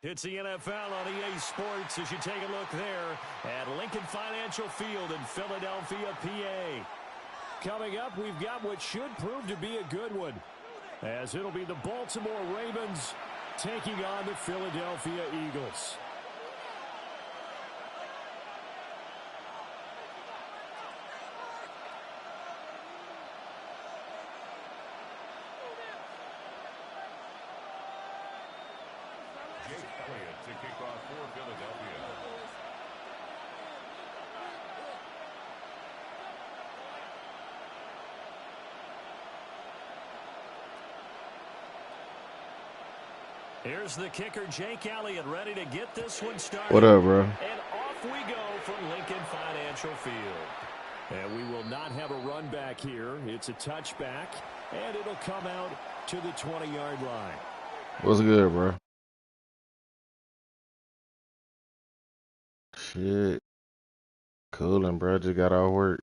It's the NFL on EA Sports as you take a look there at Lincoln Financial Field in Philadelphia, PA. Coming up, we've got what should prove to be a good one, as it'll be the Baltimore Ravens taking on the Philadelphia Eagles. To kick off for Philadelphia. Here's the kicker, Jake Elliott, ready to get this one started. What up, bro? And off we go from Lincoln Financial Field. And we will not have a run back here. It's a touchback, and it'll come out to the 20-yard line. What's good, bro? Shit. Coolin', bro. Just got off work.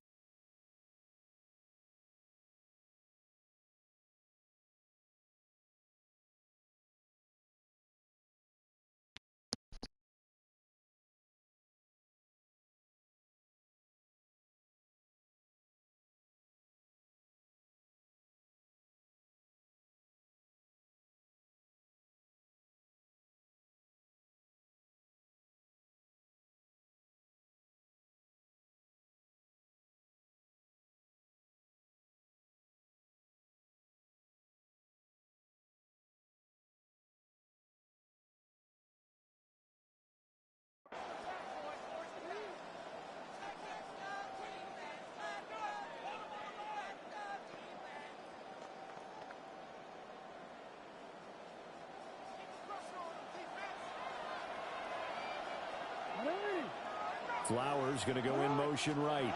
Flowers going to go in motion right.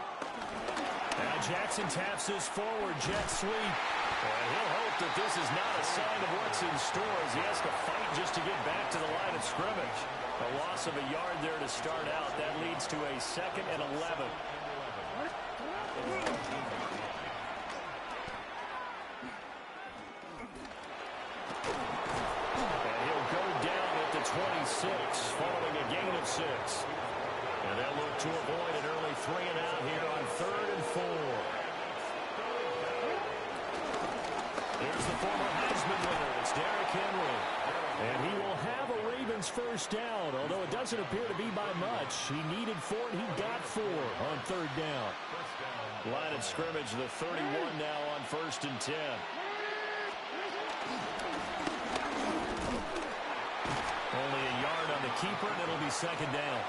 Now Jackson taps this forward, jet sweep. And he'll hope that this is not a sign of what's in store as he has to fight just to get back to the line of scrimmage. A loss of a yard there to start out. That leads to a 2nd and 11. And he'll go down at the 26 following a gain of 6. And they'll look to avoid an early 3 and out here on 3rd and 4. Here's the former Heisman winner. It's Derrick Henry. And he will have a Ravens first down, although it doesn't appear to be by much. He needed 4, and he got 4 on 3rd down. Line of scrimmage, the 31 now on 1st and 10. Only a yard on the keeper, and it'll be 2nd down.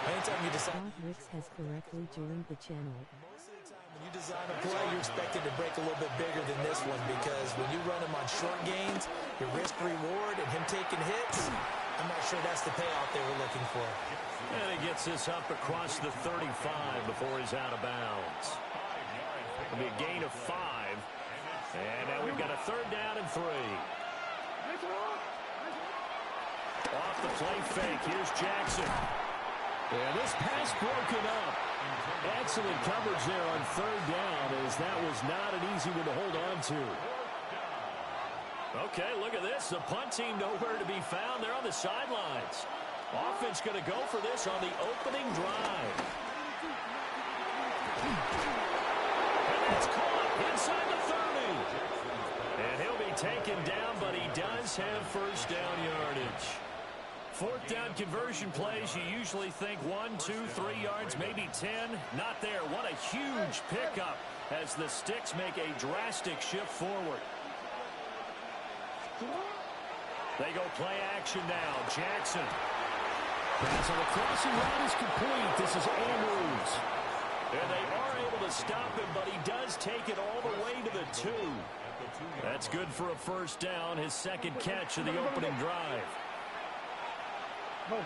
Anytime you decide, Ricks has correctly joined the channel. most of the time when you design a play, you're expected to break a little bit bigger than this one, because when you run him on short gains, your risk reward and him taking hits, I'm not sure that's the payoff they were looking for. And he gets this up across the 35 before he's out of bounds. It'll be a gain of 5. And now we've got a 3rd down and 3. Off the play fake, here's Jackson. And this pass broken up. Excellent coverage there on 3rd down, as that was not an easy one to hold on to. Okay, look at this. The punt team nowhere to be found. They're on the sidelines. Offense going to go for this on the opening drive. And it's caught inside the 30. And he'll be taken down, but he does have first down yardage. 4th down conversion plays, you usually think 1, 2, 3 yards, maybe 10. Not there. What a huge pickup as the Sticks make a drastic shift forward. They go play action now. Jackson. Pass on the crossing route is complete. This is Andrews. And they are able to stop him, but he does take it all the way to the 2. That's good for a first down, his 2nd catch of the opening drive. No,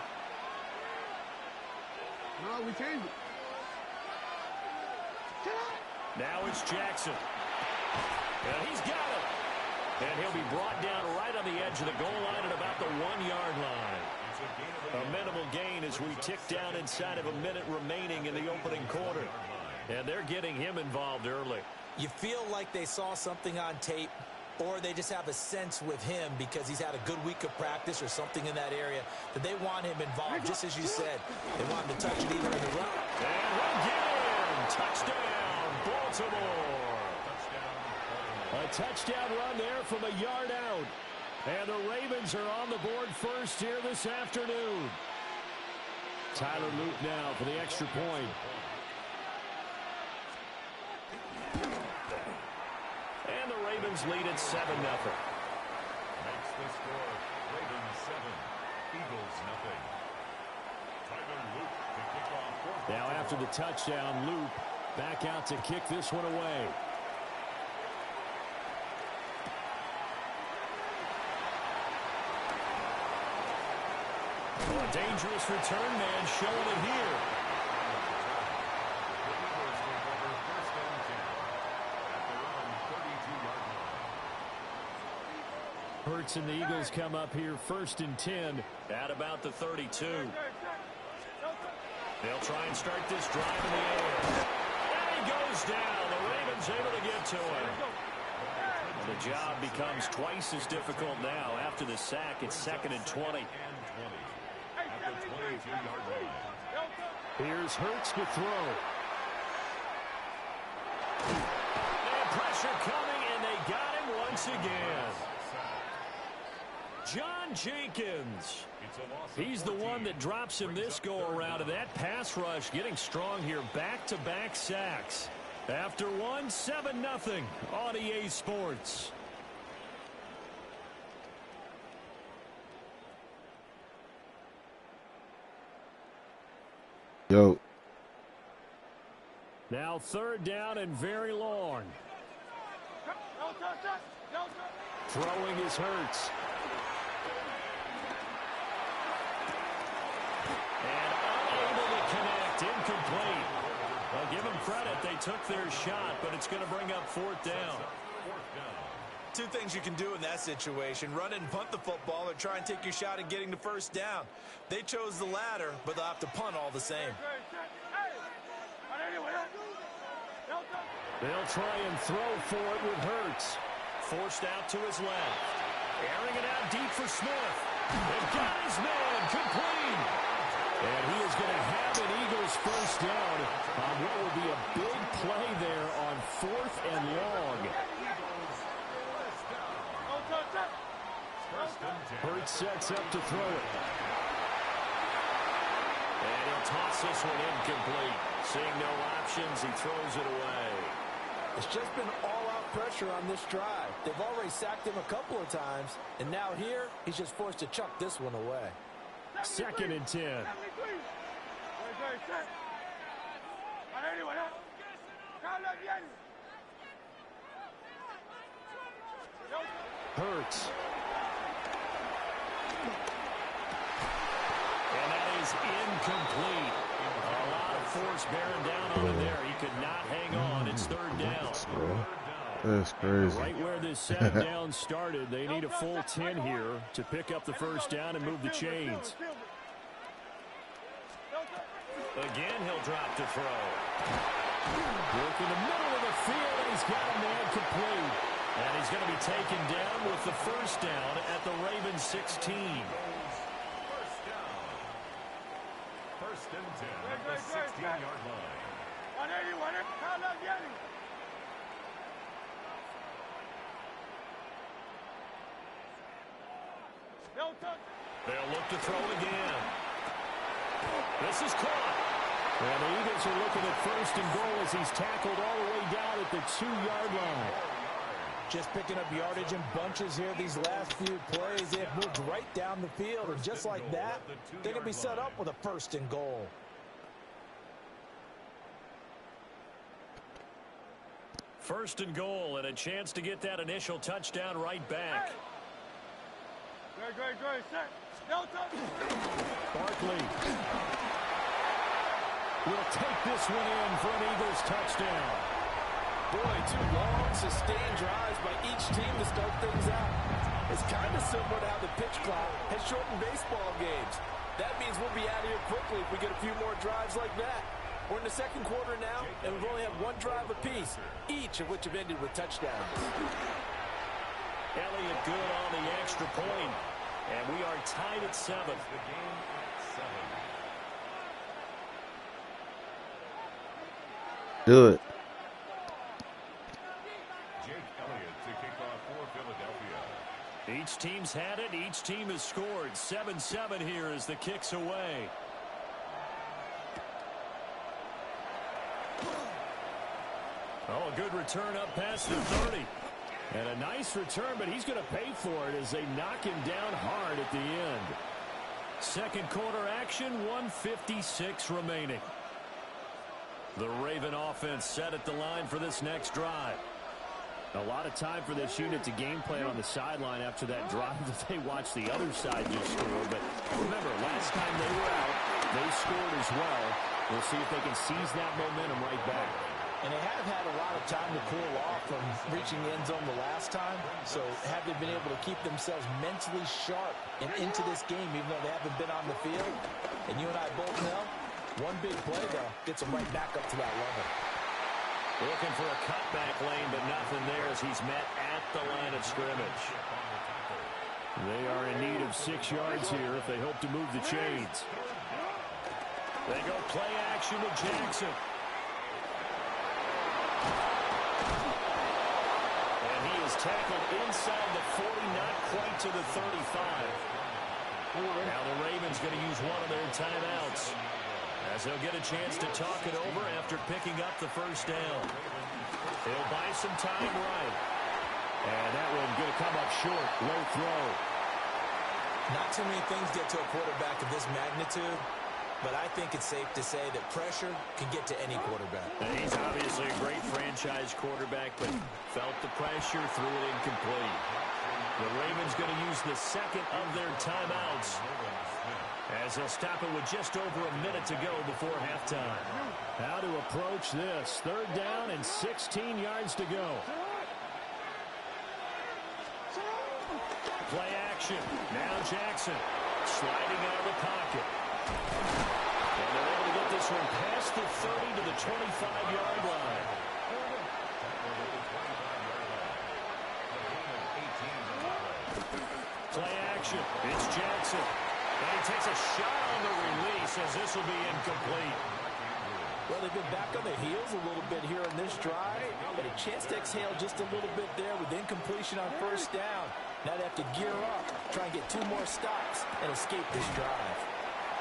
we changed it. Now it's Jackson. And he's got it. And he'll be brought down right on the edge of the goal line at about the 1-yard line. A minimal gain as we tick down inside of a minute remaining in the opening quarter. And they're getting him involved early. You feel like they saw something on tape or they just have a sense with him because he's had a good week of practice or something in that area that they want him involved, just as you said. They want him to touch it either in the run. And again, touchdown, Baltimore. A touchdown run there from a yard out. And the Ravens are on the board first here this afternoon. Tyler Luke now for the extra point. And the Ravens lead at 7-0. Makes the score. Ravens 7, Eagles nothing. Tyler Luke to kick off. Now after the touchdown, Luke back out to kick this one away. A dangerous return man showing it here. Hurts and the Eagles come up here 1st and 10 at about the 32. They'll try and start this drive in the air. And he goes down. The Ravens able to get to him. And the job becomes twice as difficult now. After the sack, it's 2nd and 20. Here's Hurts to throw. And pressure coming, and they got him once again. John Jenkins. He's the one that drops him this go-around, and that pass rush getting strong here. Back-to-back sacks. After one, 7-0 on EA Sports. Yo. Now 3rd down and very long. Throwing is Hurts. And unable to connect. Incomplete. Well, give them credit. They took their shot, but it's going to bring up 4th down. Two things you can do in that situation: run and punt the football, or try and take your shot at getting the 1st down. They chose the latter, but they'll have to punt all the same. They'll try and throw for it with Hurts. Forced out to his left. Airing it out deep for Smith. They've got his man complete. And he is going to have an Eagles 1st down on what will be a big play there on 4th and long. Hurts sets up to throw it. And he'll toss this one incomplete. Seeing no options, he throws it away. It's just been all-out pressure on this drive. They've already sacked him a couple of times, and now here, he's just forced to chuck this one away. 2nd and 10. Hurts. And that is incomplete. A lot of force bearing down on him there. He could not hang on. It's 3rd down. That's crazy. Right where this 7th down started, they need a full 10 here to pick up the 1st down and move the chains. Again, he'll drop to throw. Work in the middle of the field, and he's got a man complete. And he's going to be taken down with the 1st down at the Ravens 16. 1st and 10 at the 16-yard line. They'll look to throw again. This is caught. And the Eagles are looking at 1st and goal as he's tackled all the way down at the 2-yard line. Just picking up yardage in bunches here these last few plays. They have moved right down the field, and just like that, they can be set up with a 1st and goal. First and goal, and a chance to get that initial touchdown right back. Barkley will take this one in for an Eagles touchdown. Boy, 2 long, sustained drives by each team to start things out. It's kind of similar to how the pitch clock has shortened baseball games. That means we'll be out of here quickly if we get a few more drives like that. We're in the 2nd quarter now, and we've only had 1 drive apiece, each of which have ended with touchdowns. Elliott good on the extra point. And we are tied at 7. The game at 7. Do it. Jake Elliott to kick off for Philadelphia. Each team's had it. Each team has scored. 7-7 here as the kick's away. Oh, a good return up past the 30. And a nice return, but he's going to pay for it as they knock him down hard at the end. Second quarter action, 1:56 remaining. The Raven offense set at the line for this next drive. A lot of time for this unit to game plan on the sideline after that drive that they watched the other side just score. But remember, last time they were out, they scored as well. We'll see if they can seize that momentum right back. And they have had a lot of time to cool off from reaching the end zone the last time. So have they been able to keep themselves mentally sharp and into this game, even though they haven't been on the field? And you and I both know, one big play, though, gets them right back up to that level. Looking for a cutback lane, but nothing there as he's met at the line of scrimmage. They are in need of 6 yards here if they hope to move the chains. They go play action with Jackson. And he is tackled inside the 40, not quite to the 35. Now the Ravens going to use one of their timeouts, as they'll get a chance to talk it over after picking up the first down. He'll buy some time right. And that one going to come up short. Low throw. Not too many things get to a quarterback of this magnitude, but I think it's safe to say that pressure can get to any quarterback. And he's obviously a great franchise quarterback, but felt the pressure, threw it incomplete. The Ravens going to use the second of their timeouts, as they'll stop it with just over a minute to go before halftime. How to approach this. 3rd down and 16 yards to go. Play action. Now Jackson sliding out of the pocket. And they're able to get this one past the 30 to the 25-yard line. Play action. It's Jackson. And he takes a shot on the release as this will be incomplete. Well, they've been back on their heels a little bit here in this drive, but a chance to exhale just a little bit there with incompletion on first down. Now they have to gear up, try and get 2 more stops, and escape this drive.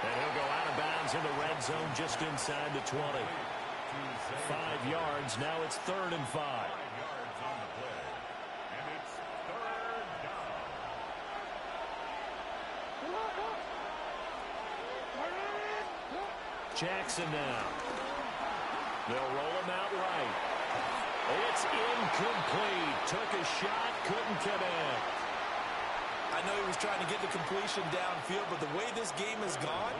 And he'll go out of bounds in the red zone just inside the 20. 5 yards. Now it's 3rd and 5. 5 yards on the play. And it's 3rd down. Jackson now. They'll roll him out right. It's incomplete. Took a shot, couldn't connect. I know he was trying to get the completion downfield, but the way this game has gone,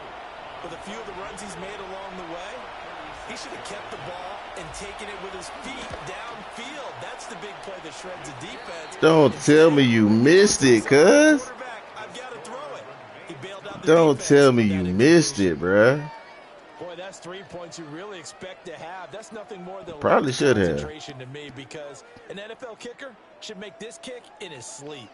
with a few of the runs he's made along the way, he should have kept the ball and taken it with his feet downfield. That's the big play that shreds the defense. Don't tell me you missed it, cuz. I've got to throw it. He bailed out the Don't defense tell me with you that missed it, bruh. Boy, that's 3 points you really expect to have. That's nothing more than Probably should have. concentration to me, because an NFL kicker should make this kick in his sleep.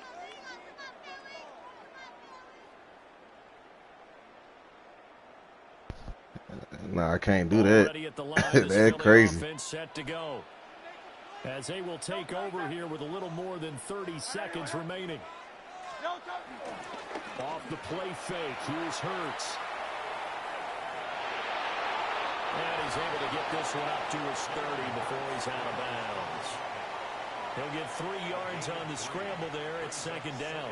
Nah, I can't do that. Already at the line, That's crazy. Offense set to go, as they will take over here with a little more than 30 seconds remaining. Off the play fake. Here's Hurts. And he's able to get this one up to his 30 before he's out of bounds. He'll get 3 yards on the scramble there. It's 2nd down.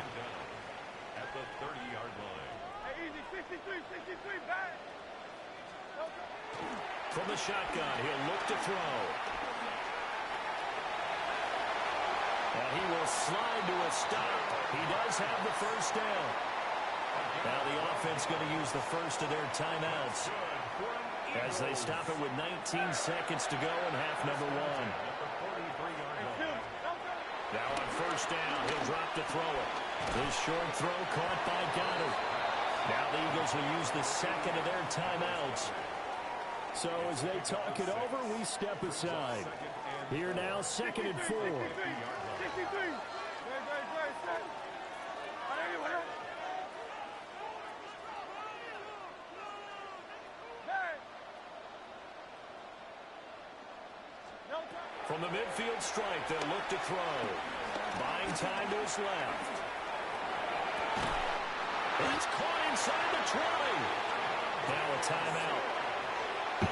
At the 30-yard line. Easy, 63, back. From the shotgun, he'll look to throw. And he will slide to a stop. He does have the first down. Now the offense going to use the first of their timeouts, as they stop it with 19 seconds to go in half number 1. Now on first down, he'll drop to throw it. His short throw caught by Goddard. Now the Eagles will use the second of their timeouts. So as they talk it over, we step aside. Here now, 2nd and 4. From the midfield strike, they'll look to throw. Buying time to his left. It's caught inside the 20. Now a timeout.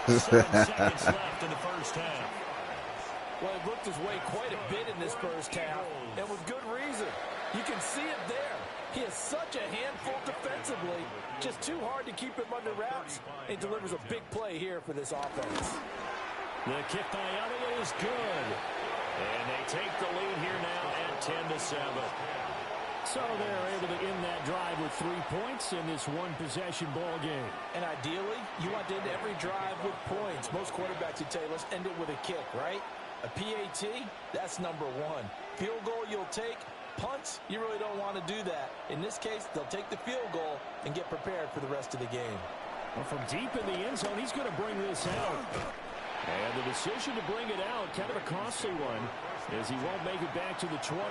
7 seconds left in the first half. Well, he looked his way quite a bit in this first half, and with good reason. You can see it there. He is such a handful defensively, just too hard to keep him under wraps. He delivers a big play here for this offense. The kick by Elliott is good. And they take the lead here now at 10-7. So they're able to end that drive with 3 points in this one-possession ball game. And ideally, you want to end every drive with points. Most quarterbacks would tell you, let's end it with a kick, right? A PAT, that's number one. Field goal you'll take. Punts, you really don't want to do that. In this case, they'll take the field goal and get prepared for the rest of the game. Well, from deep in the end zone, he's going to bring this out. And the decision to bring it out, kind of a costly one, as he won't make it back to the 20.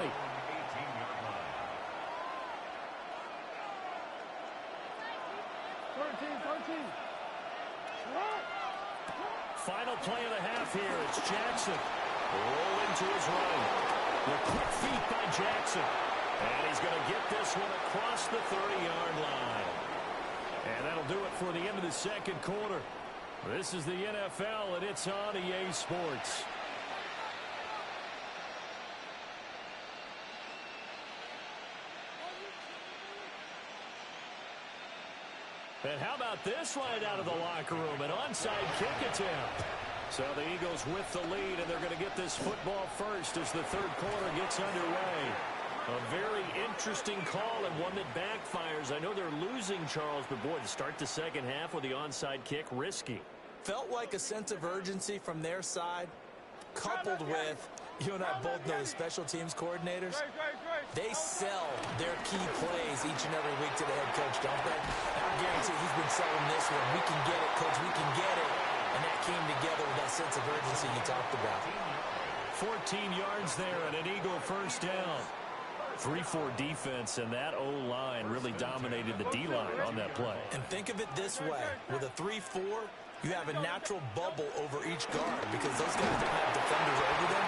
Final play of the half here. It's Jackson. Rolling to his right. The quick feet by Jackson. And he's going to get this one across the 30-yard line. And that'll do it for the end of the second quarter. This is the NFL, and it's on EA Sports. And how about this right out of the locker room? An onside kick attempt. So the Eagles with the lead, and they're going to get this football first as the third quarter gets underway. A very interesting call and one that backfires. I know they're losing, Charles, but boy, to start the second half with the onside kick, risky. Felt like a sense of urgency from their side, coupled with, you and I both know the special teams coordinators, they sell their key plays each and every week to the head coach, don't they? I guarantee he's been selling this one. We can get it, coach, we can get it. And that came together with that sense of urgency you talked about. 14 yards there and an Eagle first down. 3-4 defense, and that O-line really dominated the D-line on that play. And think of it this way. With a 3-4, you have a natural bubble over each guard because those guys don't have defenders over them.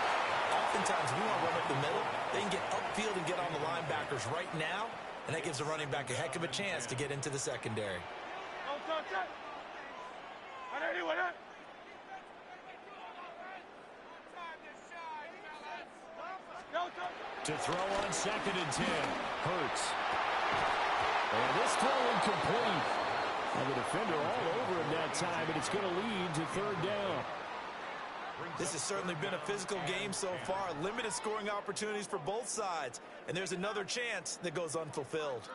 Oftentimes, we want to run up the middle. They can get upfield and get on the linebackers right now, and that gives the running back a heck of a chance to get into the secondary. To throw on 2nd and 10. Hurts. And this throw incomplete. And the defender all over him that time, and it's going to lead to 3rd down. This has certainly been a physical game so far. Limited scoring opportunities for both sides. And there's another chance that goes unfulfilled.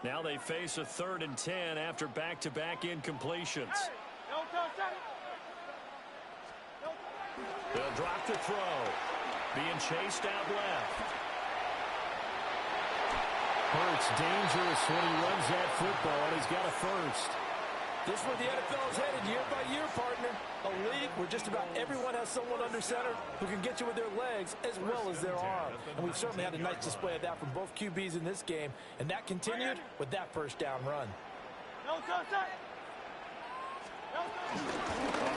Now they face a 3rd and 10 after back-to-back incompletions. They'll drop the throw. Being chased out left. Hurts dangerous when he runs that football, and he's got a first. This is where the NFL is headed year by year, partner. A league where just about everyone has someone under center who can get you with their legs as well as their arm. And we've certainly had a nice display of that from both QBs in this game. And that continued with that first down run. A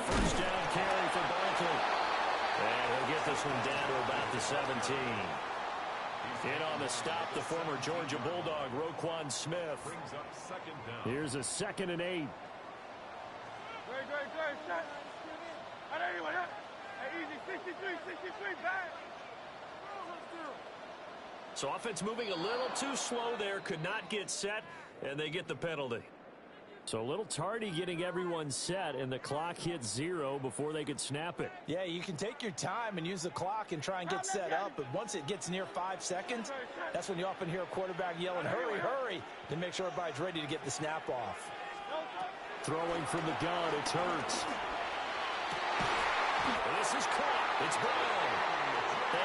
first down carry for Barkley. And he'll get this one down to about the 17. In on the stop, the former Georgia Bulldog, Roquan Smith. Here's a 2nd and 8. So offense moving a little too slow there, could not get set, and they get the penalty. So a little tardy getting everyone set, and the clock hits 0 before they could snap it. Yeah, you can take your time and use the clock and try and get set up, but once it gets near 5 seconds, that's when you often hear a quarterback yelling, hurry, hurry, to make sure everybody's ready to get the snap off. Throwing from the gun, it's Hurts. This is caught. It's Brown.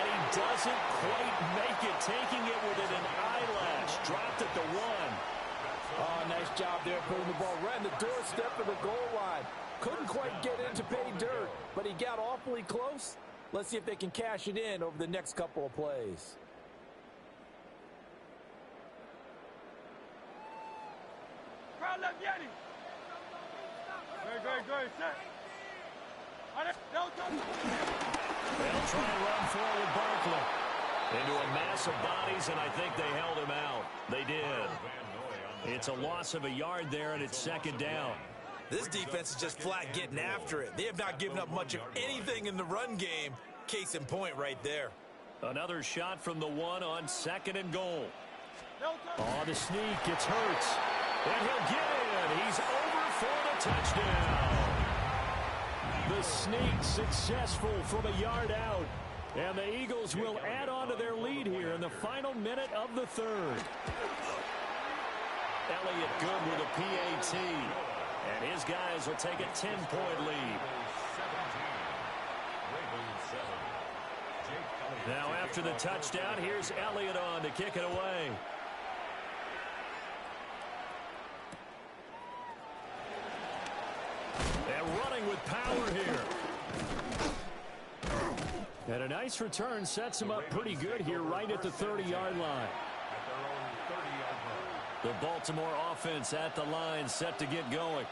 And he doesn't quite make it, taking it within an eyelash. Dropped at the 1. Oh, nice job there putting the ball right in the doorstep of the goal line. Couldn't quite get in to pay dirt, but he got awfully close. Let's see if they can cash it in over the next couple of plays. They'll try and run forward Barkley. Into a mass of bodies, and I think they held him out. They did. It's a loss of a yard there, and it's second down. This defense is just flat getting after it. They have not given up much of anything in the run game. Case in point right there. Another shot from the one on second and goal. Oh, the sneak. It's Hurts. And he'll get in. He's over for the touchdown. The sneak successful from a yard out. And the Eagles will add on to their lead here in the final minute of the third. Elliott good with a PAT. And his guys will take a 10-point lead. Now after the touchdown, here's Elliott on to kick it away. And running with power here. And a nice return sets him up pretty good here right at the 30-yard line. The Baltimore offense at the line set to get going.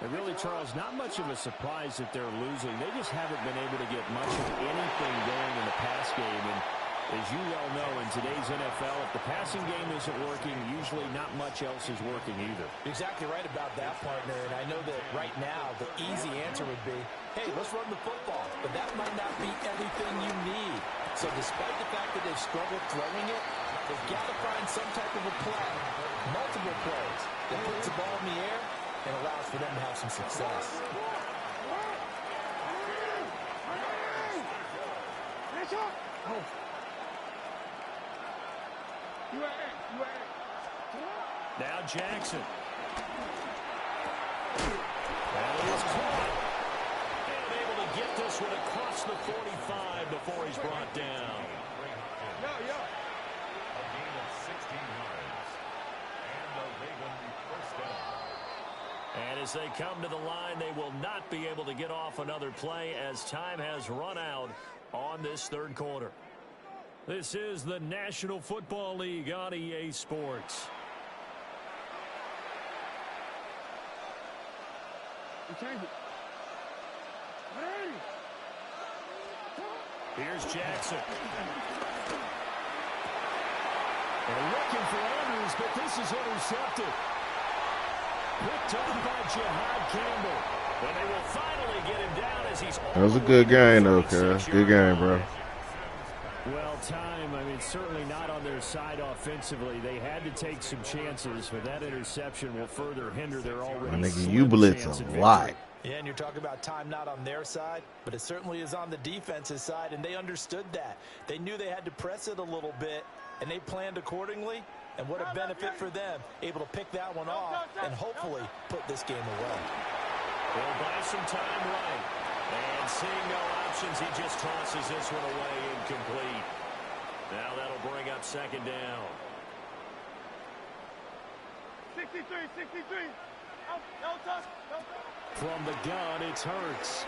And really, Charles, not much of a surprise that they're losing. They just haven't been able to get much of anything going in the pass game. And as you well know, in today's NFL, if the passing game isn't working, usually not much else is working either. Exactly right about that, partner. And I know that right now the easy answer would be, hey, let's run the football. But that might not be everything you need. So despite the fact that they've struggled throwing it, they've got to find some type of a play, multiple plays, that puts the ball in the air and allows for them to have some success. Now Jackson. And he is caught. And able to get this one across the 45 before he's brought down. A gain of 16 yards. And the Ravens first down. And as they come to the line, they will not be able to get off another play as time has run out on this third quarter. This is the National Football League on EA Sports. Here's Jackson. They're looking for Andrews, but this is intercepted. Picked off by Jihad Campbell. And they will finally get him down as he's... That was a good game, though, cuz. Good game, bro. Well, time, I mean, certainly not on their side offensively. They had to take some chances, but that interception will further hinder their already... My nigga, you blitz a lot. Yeah, and you're talking about time not on their side, but it certainly is on the defense's side, and they understood that. They knew they had to press it a little bit, and they planned accordingly. And what a benefit for them, able to pick that one off and hopefully put this game away. They'll buy some time right. And seeing no options, he just tosses this one away incomplete. Now that'll bring up second down. 63. From the gun, it's Hurts.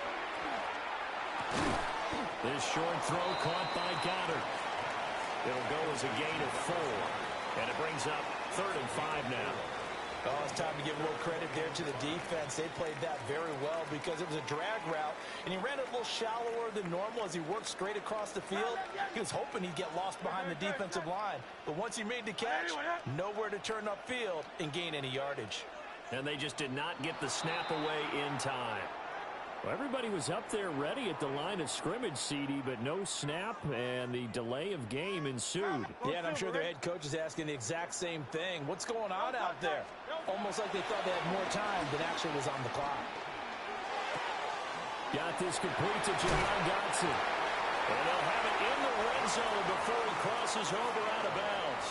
This short throw caught by Goddard. It'll go as a gain of 4. And it brings up 3rd and 5 now. Oh, it's time to give a little credit there to the defense. They played that very well because it was a drag route, and he ran it a little shallower than normal as he worked straight across the field. He was hoping he'd get lost behind the defensive line. But once he made the catch, nowhere to turn upfield and gain any yardage. And they just did not get the snap away in time. Well, everybody was up there ready at the line of scrimmage, CD, but no snap, and the delay of game ensued. Yeah, and I'm sure their head coach is asking the exact same thing. What's going on out there? Almost like they thought they had more time than actually was on the clock. Got this complete to Jahan Dotson. And they'll have it in the red zone before he crosses over out of bounds.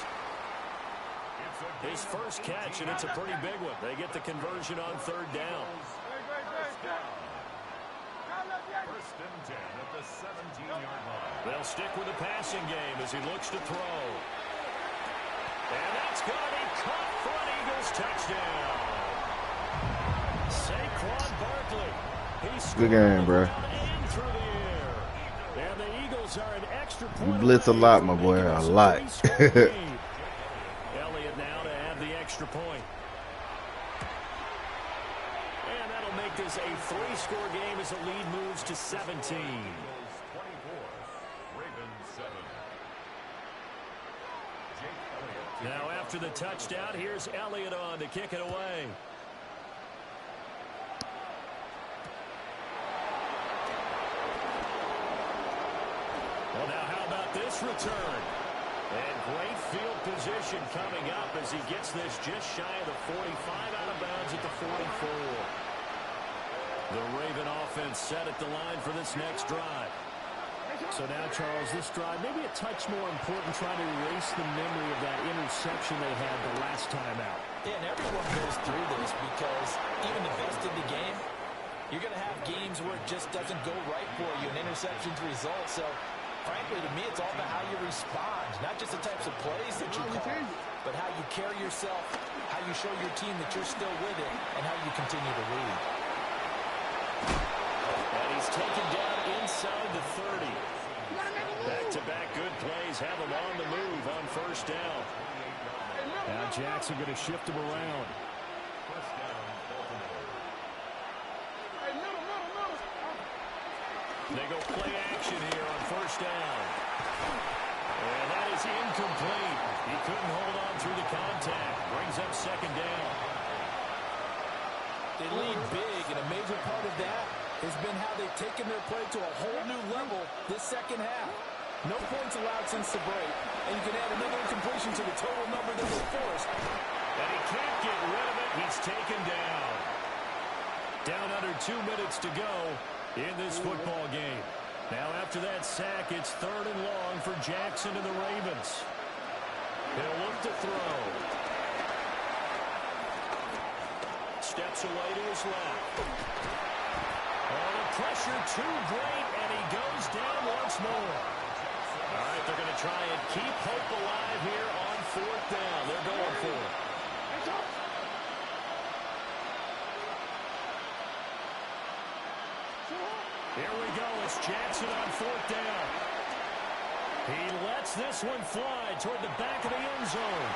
His first catch, and it's a pretty big one. They get the conversion on 3rd down. First and 10 at the 17-yard line. They'll stick with the passing game as he looks to throw. And that's going to be caught for an Eagles touchdown. Saquon Barkley. He's Good game, bro. through the air. And the Eagles are an extra point. You blitz a lot, my boy, a lot. Elliott now to have the extra point. And that'll they'll make this a 3-score game as the lead moves to 17. 24, Ravens 7. Now after the touchdown, here's Elliott on to kick it away. Well, now how about this return? And great field position coming up as he gets this just shy of the 45, out of bounds at the 44. The Raven offense set at the line for this next drive. So now, Charles, this drive maybe a touch more important, trying to erase the memory of that interception they had the last time out. Yeah, and everyone goes through this because even the best in the game, you're going to have games where it just doesn't go right for you, and interceptions result. So, frankly, to me, it's all about how you respond, not just the types of plays that you call, but how you carry yourself, how you show your team that you're still with it, and how you continue to lead. And he's taken down inside the 30. Back-to-back good plays have him on the move on first down. Now Jackson going to shift him around. First down, Baltimore. They go play action here on first down. And that is incomplete. He couldn't hold on through the contact. Brings up second down. They lead big, and a major part of that has been how they've taken their play to a whole new level this second half. No points allowed since the break, and you can add another incompletion to the total number that was forced. And he can't get rid of it. He's taken down. Down under 2 minutes to go in this football game. Now after that sack, it's 3rd and long for Jackson and the Ravens. He'll look to throw. Steps away to his left. Oh, the pressure too great, and he goes down once more. All right, they're going to try and keep hope alive here on 4th down. They're going for it. Here we go. It's Jackson on 4th down. He lets this one fly toward the back of the end zone.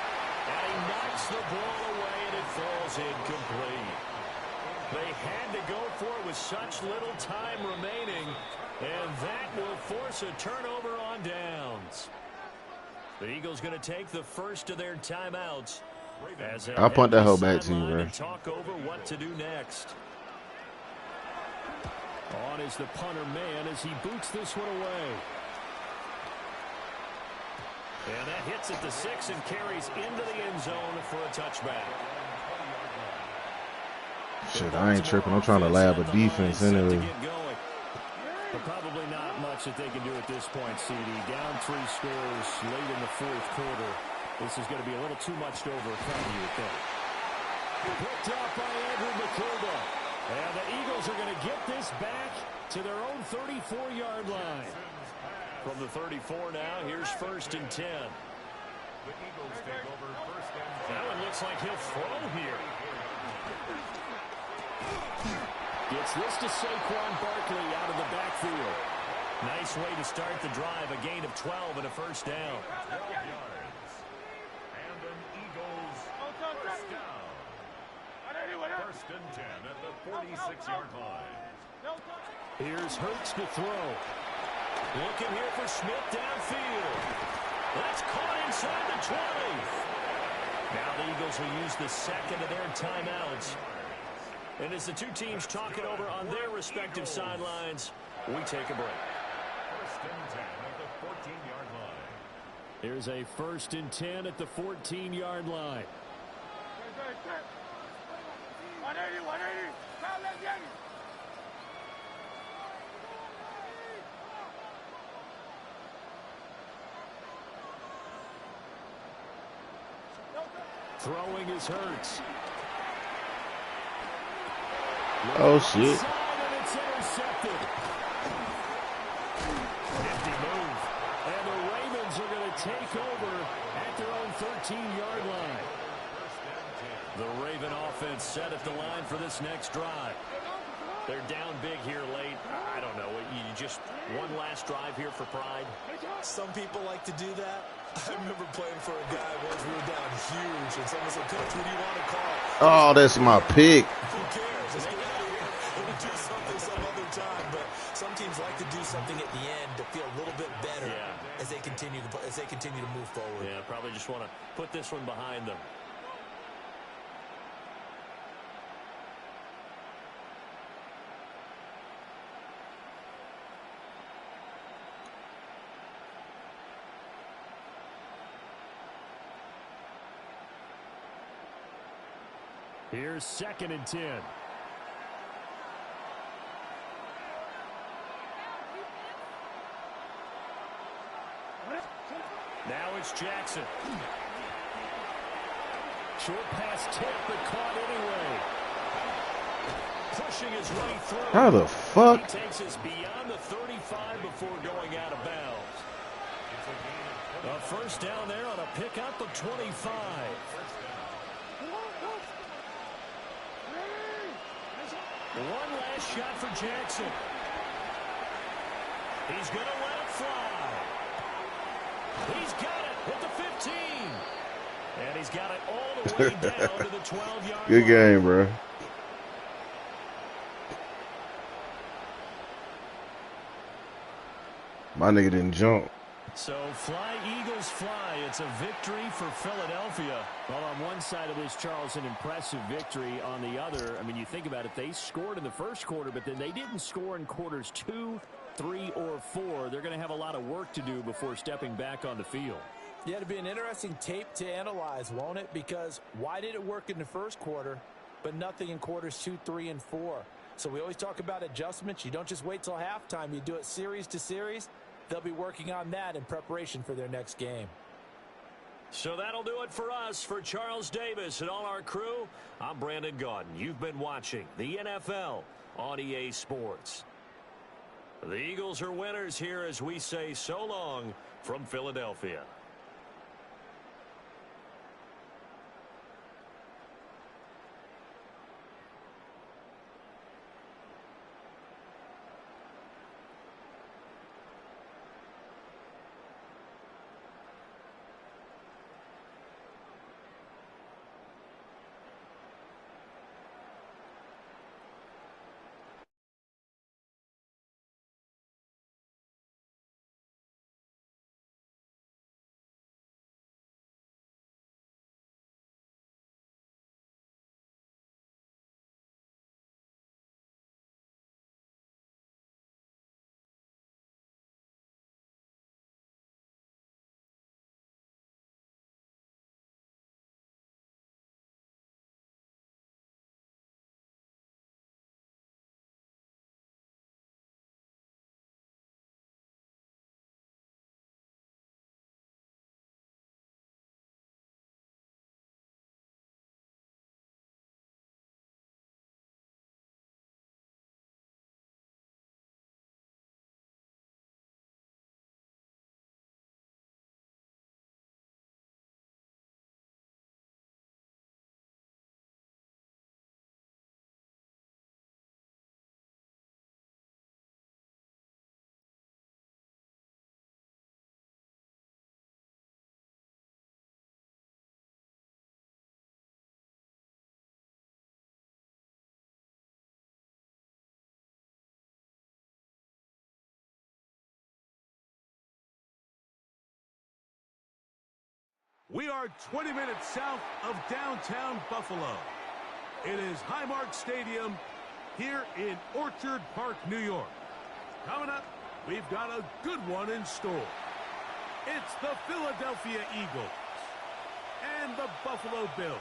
And he knocks the ball away, and it falls incomplete. They had to go for it with such little time remaining, and that will force a turnover on downs. The Eagles going to take the first of their timeouts. I'll punt that hoe back to you, bro. Talk over what to do next. On is the punter man as he boots this one away. And that hits at the 6 and carries into the end zone for a touchback. Shit, I ain't tripping. I'm trying to lab a defense anyway. But probably not much that they can do at this point, CD. Down 3 scores late in the 4th quarter. This is going to be a little too much to overcome, you would think. Picked up by Andrew McCullough. And the Eagles are going to get this back to their own 34-yard line. From the 34 now, here's 1st and 10. The Eagles take over 1st and 10. That one looks like he'll throw here. Gets this to Saquon Barkley out of the backfield. Nice way to start the drive. A gain of 12 and a first down. 12 yards. And an Eagles first down. 1st and 10 at the 46-yard line. Here's Hurts to throw. Looking here for Smith downfield. That's caught inside the 20. Now the Eagles will use the second of their timeouts. And as the two teams talk it over on their respective sidelines, we take a break. 1st and 10 at the 14-yard line. Here's a 1st and 10 at the 14-yard line. 180, 180. Foul left, Yankees. Throwing is Hurts. Oh, shit. And it's intercepted. Nifty move. And the Ravens are going to take over at their own 13-yard line. The Raven offense set at the line for this next drive. They're down big here late. I don't know. You just one last drive here for pride. Some people like to do that. I remember playing for a guy once we were down huge, and someone said, "Coach, what do you want to call?" Oh, that's my pick. Who cares? Let's get out of here. this one behind them. Here's 2nd and 10. Now it's Jackson. Short pass tip, but caught anyway. Pushing his way through. How the fuck? He takes us beyond the 35 before going out of bounds. A first down there on a pickup of 25. One last shot for Jackson. He's going to let it fly. He's got it with the 15. And he's got it all the way down to the 12-yard Good line. game, bro. My nigga didn't jump. So fly, Eagles, fly. It's a victory for Philadelphia. Well, on one side of this, Charles, an impressive victory. On the other, I mean, you think about it, they scored in the first quarter, but then they didn't score in quarters 2, 3, or 4. They're going to have a lot of work to do before stepping back on the field. Yeah, it'll be an interesting tape to analyze, won't it? Because why did it work in the first quarter, but nothing in quarters 2, 3, and 4? So we always talk about adjustments. You don't just wait till halftime. You do it series to series. They'll be working on that in preparation for their next game. So that'll do it for us. For Charles Davis and all our crew, I'm Brandon Gaudin. You've been watching the NFL on EA Sports. The Eagles are winners here as we say so long from Philadelphia. We are 20 minutes south of downtown Buffalo. It is Highmark Stadium here in Orchard Park, New York. Coming up, we've got a good one in store. It's the Philadelphia Eagles and the Buffalo Bills.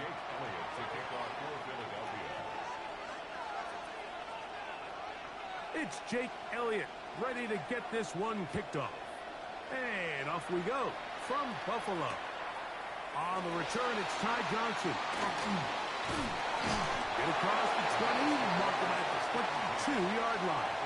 Jake Elliott to kick off for Philadelphia. It's Jake Elliott ready to get this one kicked off. And off we go from Buffalo. On the return, it's Ty Johnson. Get across the 20, mark him at the 22-yard line.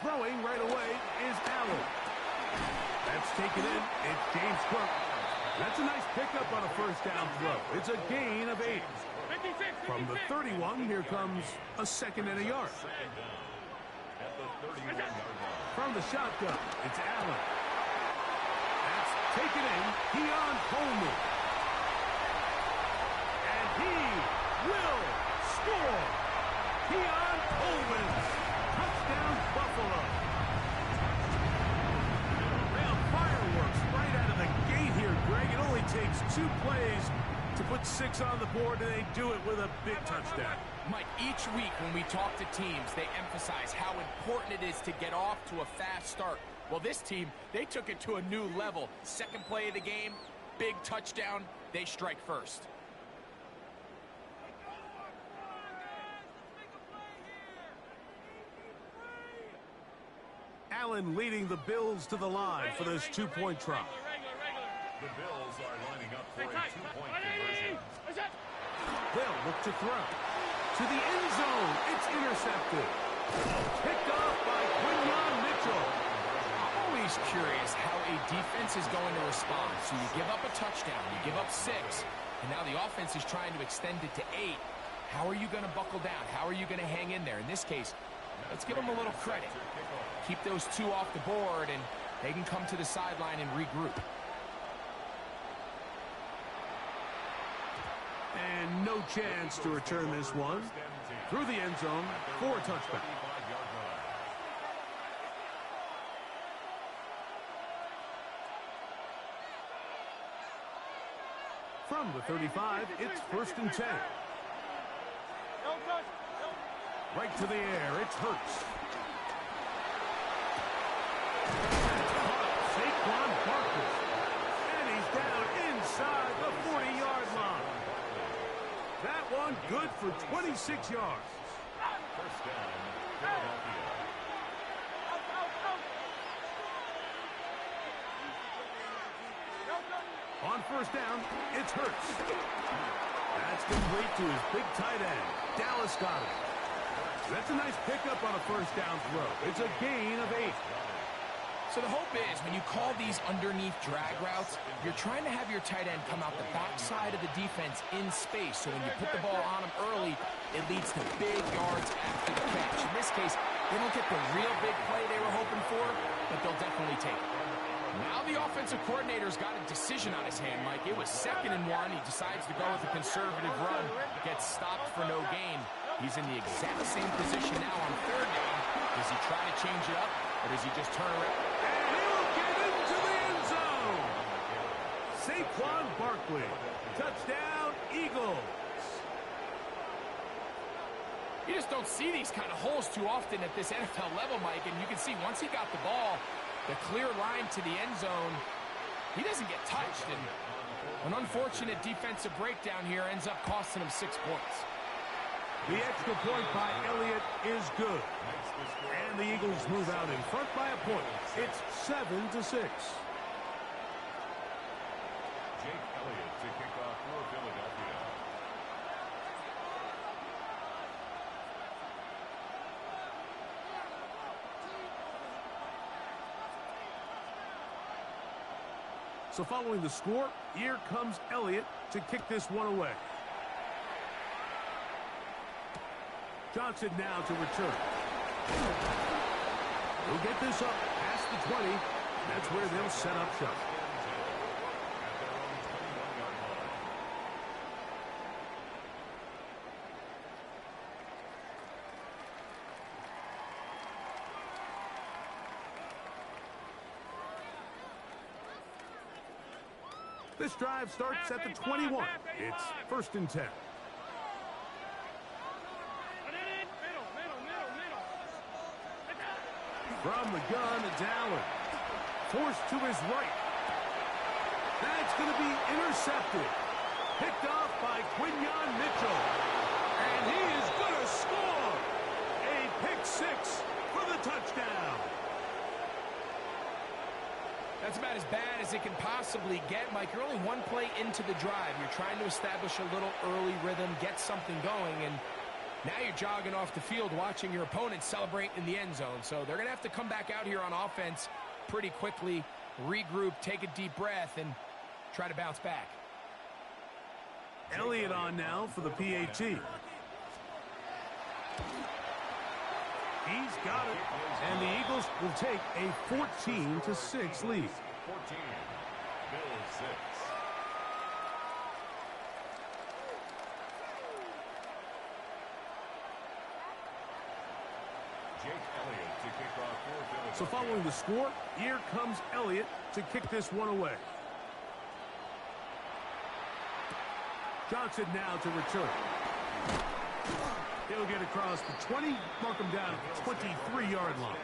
Throwing right away is Allen. That's taken in. It's James Cook. That's a nice pickup on a first down throw. It's a gain of 8. From the 31, here comes a second and a yard. From the shotgun, it's Allen. That's taken in. Keon Coleman. And he will score. Keon Coleman. Touchdown, Buffalo. Well, fireworks right out of the gate here, Greg. It only takes 2 plays to put 6 on the board, and they do it with a big touchdown. Mike, each week when we talk to teams, they emphasize how important it is to get off to a fast start. Well, this team, they took it to a new level. Second play of the game, big touchdown, they strike first. Allen leading the Bills to the line for this 2-point try. The Bills are lining up for a 2-point conversion. They'll look to throw. To the end zone. It's intercepted. Picked off by Quinyon Mitchell. I'm always curious how a defense is going to respond. So you give up a touchdown, you give up 6, and now the offense is trying to extend it to 8. How are you going to buckle down? How are you going to hang in there? In this case, let's give them a little credit. Keep those 2 off the board, and they can come to the sideline and regroup. And no chance to return this one. Through the end zone for a touchback. From the 35, it's 1st and 10. Right to the air, it's Hurts. Saquon Barkley. And he's down inside the 40-yard line. That one good for 26 yards. First down, Philadelphia. On first down, it's Hurts. That's complete to his big tight end, Dallas Goedert. That's a nice pickup on a first down throw. It's a gain of 8. So the hope is when you call these underneath drag routes, you're trying to have your tight end come out the backside of the defense in space. So when you put the ball on him early, it leads to big yards after the catch. In this case, they don't get the real big play they were hoping for, but they'll definitely take it. Now the offensive coordinator's got a decision on his hand, Mike. It was 2nd and 1. He decides to go with a conservative run, gets stopped for no gain. He's in the exact same position now on 3rd down. Does he try to change it up, or does he just turn around? And he'll get into the end zone. Saquon Barkley. Touchdown, Eagles. You just don't see these kind of holes too often at this NFL level, Mike. And you can see once he got the ball, the clear line to the end zone, he doesn't get touched. And an unfortunate defensive breakdown here ends up costing him 6 points. The extra point by Elliott is good. And the Eagles move out in front by a point. It's 7-6. Jake Elliott to kick off for Philadelphia. So following the score, here comes Elliott to kick this one away. Johnson now to return. He'll get this up past the 20. That's where they'll set up shop. This drive starts at the 21. It's 1st and 10. From the gun, it's Allen. Forced to his right. That's going to be intercepted. Picked off by Quinyon Mitchell. And he is going to score. A pick 6 for the touchdown. That's about as bad as it can possibly get, Mike. You're only 1 play into the drive. You're trying to establish a little early rhythm, get something going, and Now you're jogging off the field watching your opponent celebrate in the end zone. So they're going to have to come back out here on offense pretty quickly, regroup, take a deep breath, and try to bounce back. Elliott on now for the PAT. He's got it. And the Eagles will take a 14-6 lead. 14, Bills 6. Jake Elliott to kick off for Philadelphia. So following the score, here comes Elliott to kick this one away. Johnson now to return. He'll get across the 20, mark him down at the 23-yard line.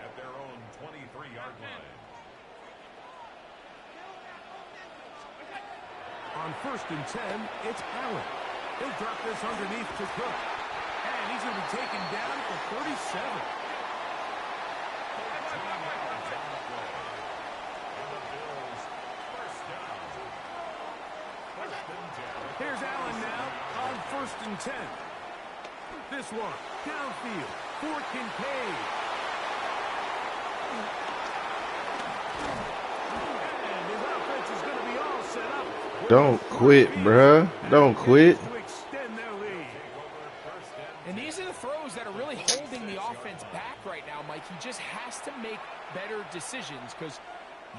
At their own 23-yard line. On 1st and 10, it's Allen. He'll drop this underneath to Cook. And he's going to be taken down for 37. Here's Allen now on 1st and 10. This one, downfield, for Kincaid. And his offense is going to be all set up. Don't quit, bruh. Don't quit. To extend their lead. And these are the throws that are really holding the offense back right now, Mike. He just has to make better decisions because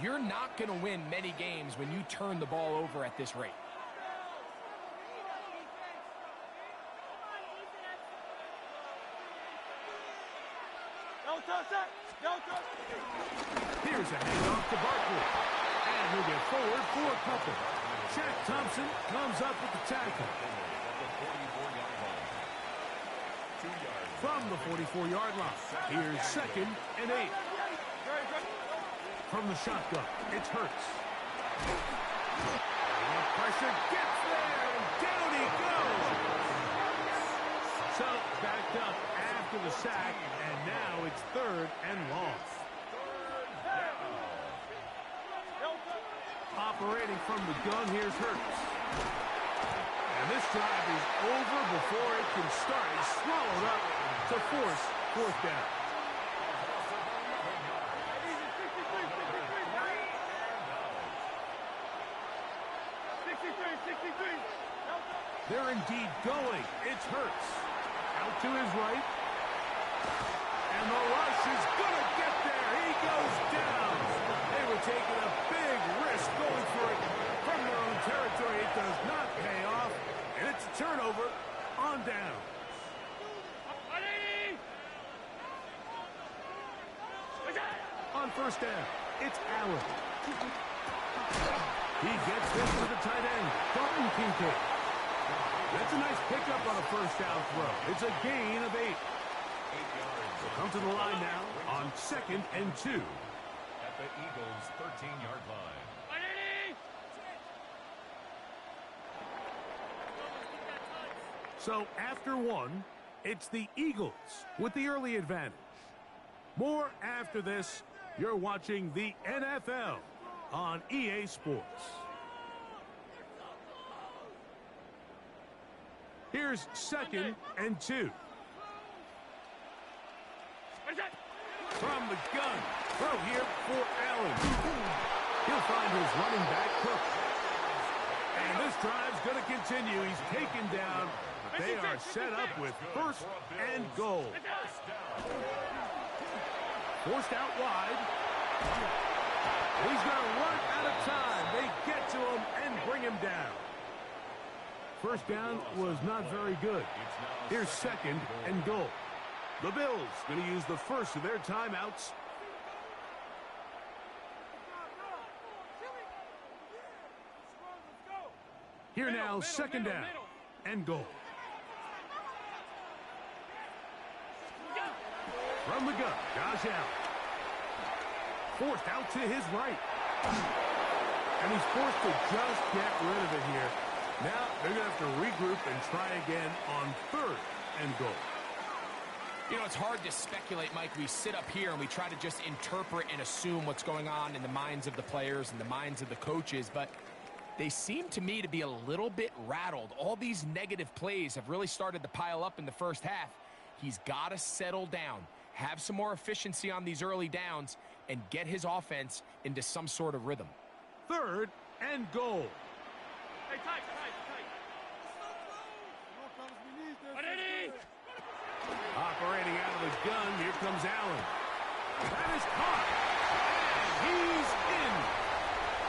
you're not going to win many games when you turn the ball over at this rate. Here's a handoff to Barkley. And he'll get forward for a couple. Shaq Thompson comes up with the tackle. From the 44-yard line, here's 2nd and 8. From the shotgun, it's Hurts. Pressure gets there, and down he goes. So backed up after the sack, and now it's 3rd and long. Operating from the gun, here's Hurts. And this drive is over before it can start. He's swallowed up to force 4th down. They're indeed going. It's Hurts. Out to his right. And the rush is going to get there. He goes down. They were taking a big risk going for it from their own territory. It does not pay off. And it's a turnover on down. On 1st down, it's Allen. He gets this to the tight end, Dalton Kincaid. That's a nice pickup on a 1st down throw. It's a gain of 8. They'll come to the line now on 2nd and 2. At the Eagles' 13-yard line. So after 1, it's the Eagles with the early advantage. More after this. You're watching the NFL on EA Sports. Here's 2nd and 2. From the gun, throw here for Allen. He'll find his running back, Cook. And this drive's going to continue. He's taken down. They are set up with 1st and goal. Forced out wide. He's going to run out of time. They get to him and bring him down. 1st down was not very good. Here's 2nd and goal. The Bills going to use the first of their timeouts. Here now, 2nd down and goal. From the gun, Josh Allen. Forced out to his right. And he's forced to just get rid of it here. Now they're going to have to regroup and try again on 3rd and goal. You know, it's hard to speculate, Mike. We sit up here and we try to just interpret and assume what's going on in the minds of the players and the minds of the coaches, but They seem to me to be a little bit rattled. All these negative plays have really started to pile up in the first half. He's got to settle down, have some more efficiency on these early downs, and get his offense into some sort of rhythm. 3rd and goal. Hey, tight. Operating out of the gun, here comes Allen. That is caught. And he's in.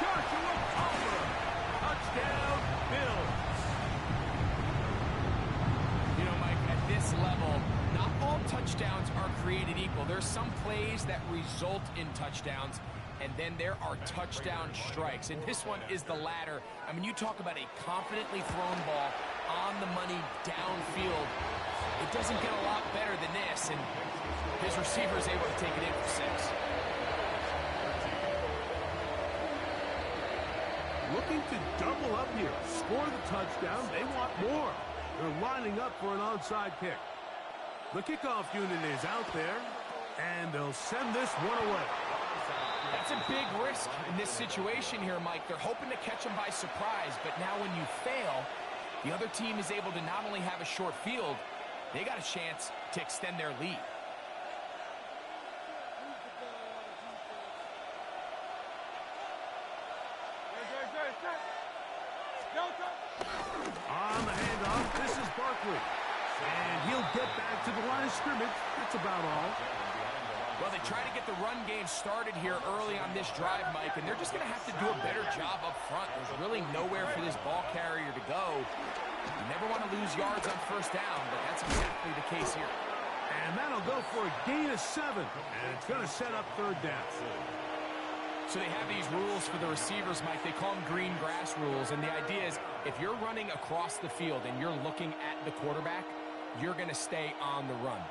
Joshua Palmer. Touchdown, Bills. You know, Mike, at this level, not all touchdowns are created equal. There's some plays that result in touchdowns, and then there are touchdown strikes. And this one is the latter. I mean, you talk about a confidently thrown ball on the money downfield. It doesn't get a lot better than this, and his receiver is able to take it in for 6. Looking to double up here. Score the touchdown. They want more. They're lining up for an onside kick. The kickoff unit is out there, and they'll send this one away. That's a big risk in this situation here, Mike. They're hoping to catch him by surprise, but now when you fail, the other team is able to not only have a short field, they got a chance to extend their lead. On the handoff, this is Barkley. And he'll get back to the line of scrimmage. That's about all. Well, they try to get the run game started here early on this drive, Mike, and they're just going to have to do a better job up front. There's really nowhere for this ball carrier to go. You never want to lose yards on first down, but that's exactly the case here. And that'll go for a gain of 7. And it's going to set up 3rd down. So they have these rules for the receivers, Mike. They call them green grass rules. And the idea is if you're running across the field and you're looking at the quarterback, you're going to stay on the run.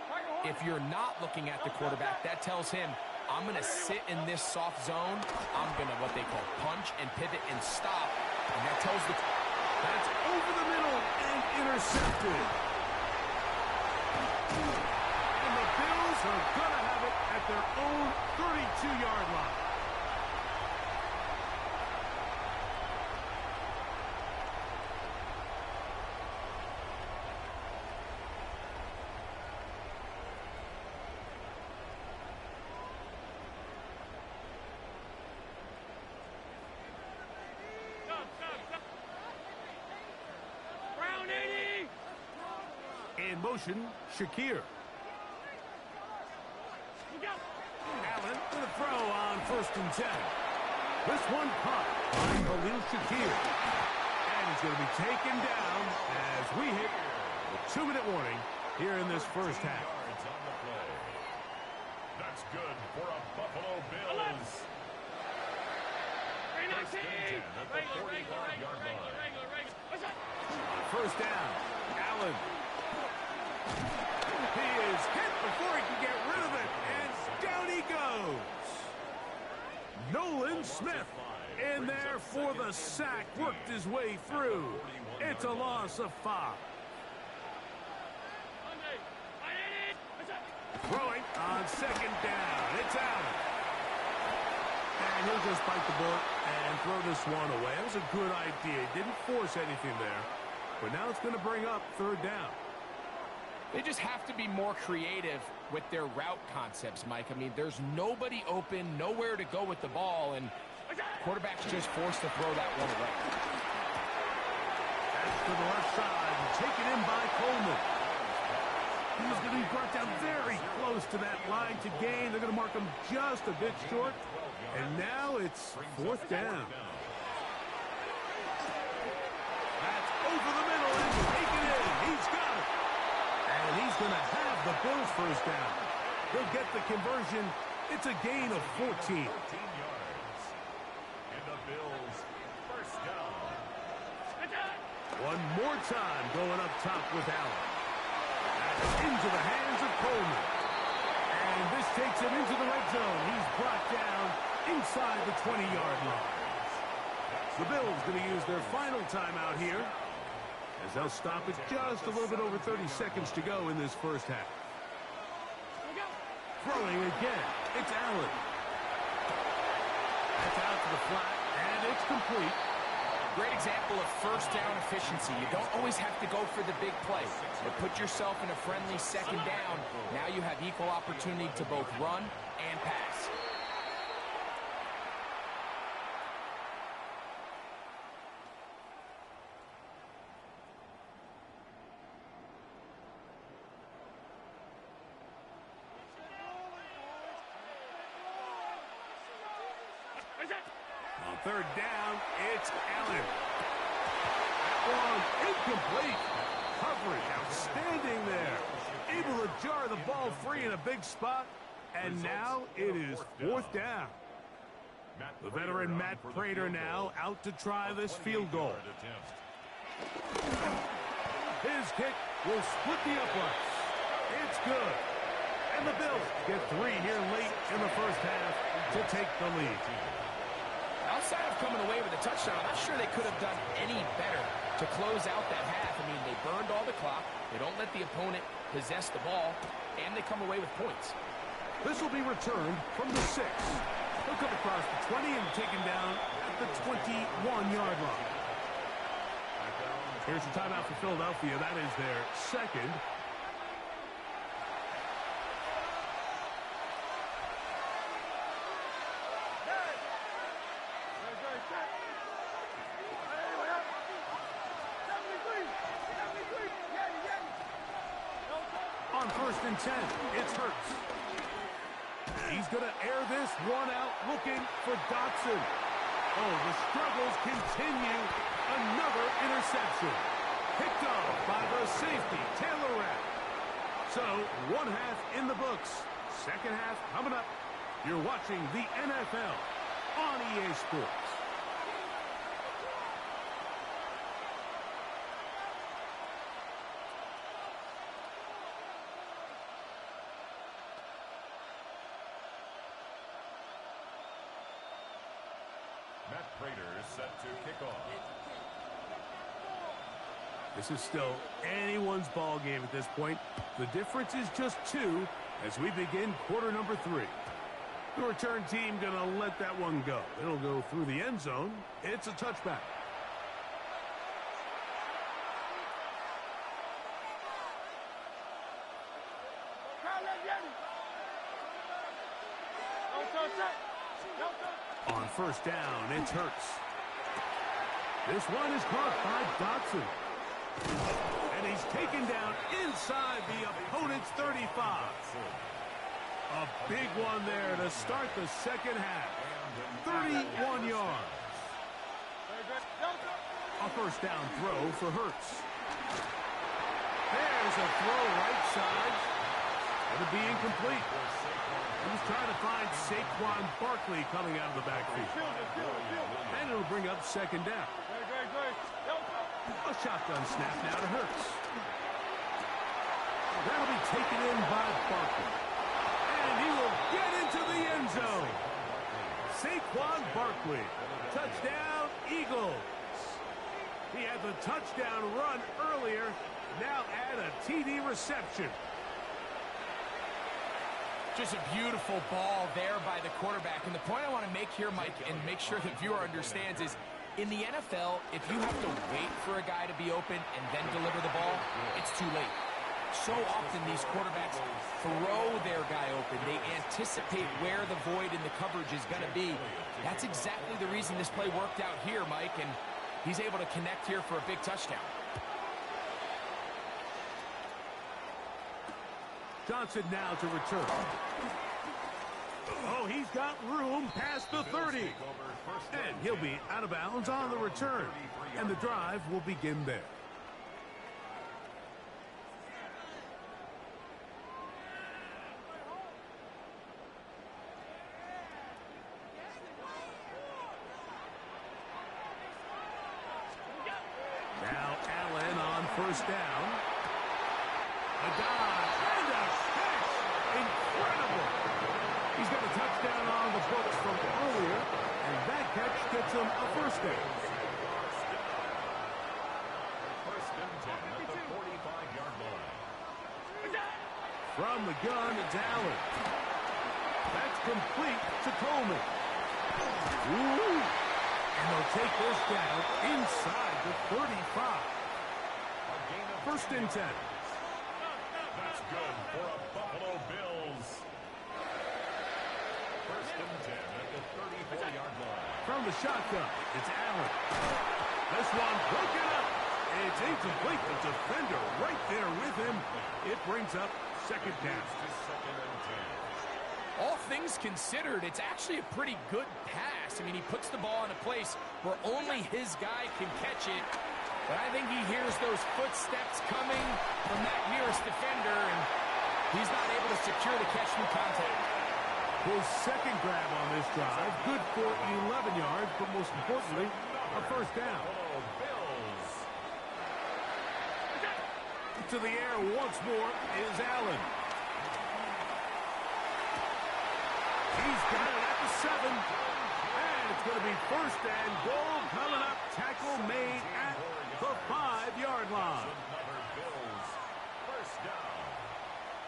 If you're not looking at the quarterback, that tells him, I'm going to sit in this soft zone. I'm going to, what they call, punch and pivot and stop. And that tells the... That's over the middle and intercepted. And the Bills are going to have it at their own 32-yard line. In motion, Shakir. Allen with a throw on 1st and 10. This one caught by Khalil Shakir. And he's going to be taken down as we hit the 2-minute warning here in this first half. That's good for a Buffalo Bills. First and 10 at the 45-yard line. First down, Allen. He is hit before he can get rid of it, and down he goes. Nolan Smith in there for the sack, worked his way through. It's a loss of 5. Throwing on 2nd down. It's Allen. And he'll just bite the bullet and throw this one away. That was a good idea. Didn't force anything there. But now it's going to bring up 3rd down. They just have to be more creative with their route concepts, Mike. I mean, there's nobody open, nowhere to go with the ball, and quarterback's just forced to throw that one away. That's to the left side, and taken in by Coleman. He's going to be brought down very close to that line to gain. They're going to mark him just a bit short, and now it's 4th down. That's over the middle and taken in. He's got it. And he's going to have the Bills first down. They'll get the conversion. It's a gain of 14. 14 yards. And the Bills first down. One more time going up top with Allen. That's into the hands of Coleman. And this takes him into the red zone. He's brought down inside the 20-yard line. The Bills going to use their final timeout here, as they'll stop it just a little bit over 30 seconds to go in this first half. Throwing again, it's Allen. That's out to the flat, and it's complete. Great example of first down efficiency. You don't always have to go for the big play, but put yourself in a friendly second down. Now you have equal opportunity to both run and pass. On third down, it's Allen. That one incomplete. Coverage outstanding there. Able to jar the ball free in a big spot. And now it is fourth down. The veteran Matt Prater now out to try this field goal. His kick will split the uprights. It's good. And the Bills get 3 here late in the first half to take the lead. Outside of coming away with a touchdown, I'm not sure they could have done any better to close out that half. I mean, they burned all the clock. They don't let the opponent possess the ball, and they come away with points. This will be returned from the 6. He'll come across the 20 and taken down at the 21-yard line. Here's the timeout for Philadelphia. That is their second. On first and 10, it's Hurts. He's going to air this one out, looking for Dotson. Oh, the struggles continue. Another interception. Picked off by the safety, Taylor Rapp. So, one half in the books. Second half coming up. You're watching the NFL on EA Sports. Matt Prater is set to kick off. This is still anyone's ball game at this point. The difference is just 2 as we begin quarter number 3. The return team going to let that one go. It'll go through the end zone. It's a touchback. On first down, it's Hurts. This one is caught by Dotson. And he's taken down inside the opponent's 35. A big one there to start the second half. 31 yards. A first down throw for Hurts. There's a throw right side. It'll be incomplete. He was trying to find Saquon Barkley coming out of the backfield. And it'll bring up second down. A shotgun snap now to Hurts. That'll be taken in by Barkley. And he will get into the end zone. Saquon Barkley. Touchdown, Eagles. He had the touchdown run earlier. Now add a TD reception. Just a beautiful ball there by the quarterback. And the point I want to make here, Mike, and make sure the viewer understands is, in the NFL, if you have to wait for a guy to be open and then deliver the ball, it's too late. So often these quarterbacks throw their guy open. They anticipate where the void in the coverage is going to be. That's exactly the reason this play worked out here, Mike, and he's able to connect here for a big touchdown. Johnson now to return. Oh, he's got room past the 30. And he'll be out of bounds on the return. And the drive will begin there. Now Allen on first down. A dive and a catch. Incredible. He's got a touchdown on the books from earlier, and that catch gets him a first down. First and 10 at the 45-yard line. From the gun, it's Allen. That's complete to Coleman. Ooh. And they'll take this down inside the 35. First and 10. That's good for a Buffalo Bills. First and 10 at the 34-yard line. From the shotgun, it's Allen. This one broken up. It's incomplete. The defender right there with him. It brings up second down. Second and 10. All things considered, it's actually a pretty good pass. I mean, he puts the ball in a place where only his guy can catch it. But I think he hears those footsteps coming from that nearest defender, and he's not able to secure the catch through contact. His second grab on this drive, good for 11 yards, but most importantly, a first down. Bills. To the air once more is Allen. He's got it at the 7. And it's going to be first and goal coming up. Tackle made at the 5-yard line. Bills. First down.